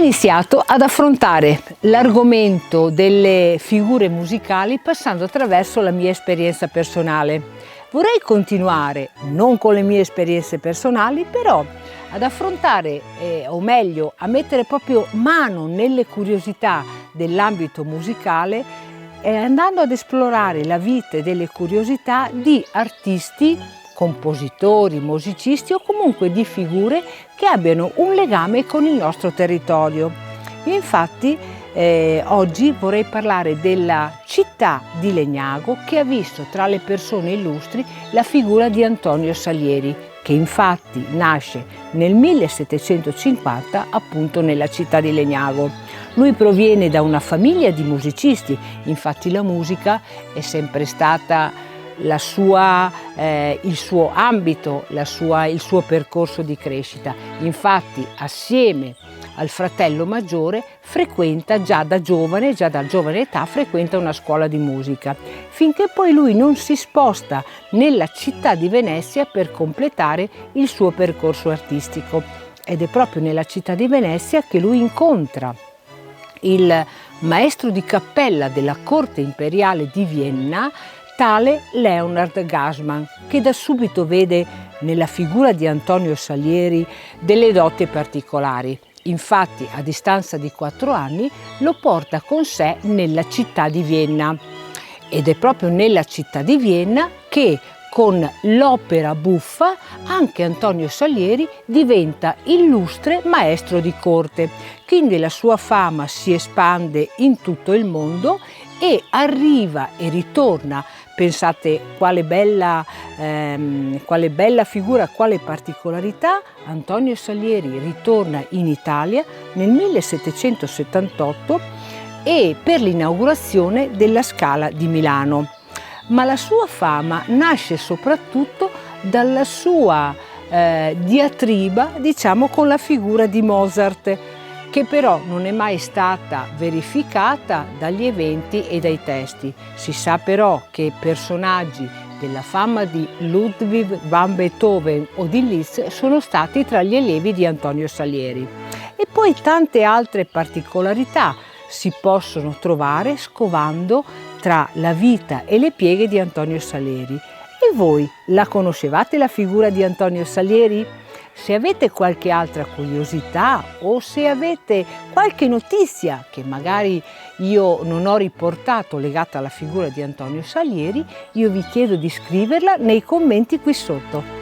iniziato ad affrontare l'argomento delle figure musicali passando attraverso la mia esperienza personale. Vorrei continuare, non con le mie esperienze personali, però ad affrontare, o meglio, a mettere proprio mano nelle curiosità dell'ambito musicale, andando ad esplorare la vita e delle curiosità di artisti, compositori, musicisti o comunque di figure che abbiano un legame con il nostro territorio. Infatti oggi vorrei parlare della città di Legnago, che ha visto tra le persone illustri la figura di Antonio Salieri, che infatti nasce nel 1750 appunto nella città di Legnago. Lui proviene da una famiglia di musicisti, infatti la musica è sempre stata il suo ambito, il suo percorso di crescita. Infatti assieme al fratello maggiore frequenta già da giovane età, frequenta una scuola di musica, finché poi lui non si sposta nella città di Venezia per completare il suo percorso artistico. Ed è proprio nella città di Venezia che lui incontra il maestro di cappella della corte imperiale di Vienna, tale Leonard Gassmann, che da subito vede nella figura di Antonio Salieri delle doti particolari. Infatti, a distanza di 4 anni, lo porta con sé nella città di Vienna. Ed è proprio nella città di Vienna che, con l'opera buffa, anche Antonio Salieri diventa illustre maestro di corte. Quindi la sua fama si espande in tutto il mondo e arriva e ritorna. Pensate quale bella figura, quale particolarità. Antonio Salieri ritorna in Italia nel 1778 e per l'inaugurazione della Scala di Milano. Ma la sua fama nasce soprattutto dalla sua diatriba, diciamo, con la figura di Mozart, che però non è mai stata verificata dagli eventi e dai testi. Si sa però che personaggi della fama di Ludwig van Beethoven o di Liszt sono stati tra gli allievi di Antonio Salieri. E poi tante altre particolarità si possono trovare scovando tra la vita e le pieghe di Antonio Salieri. E voi la conoscevate la figura di Antonio Salieri? Se avete qualche altra curiosità o se avete qualche notizia che magari io non ho riportato legata alla figura di Antonio Salieri, io vi chiedo di scriverla nei commenti qui sotto.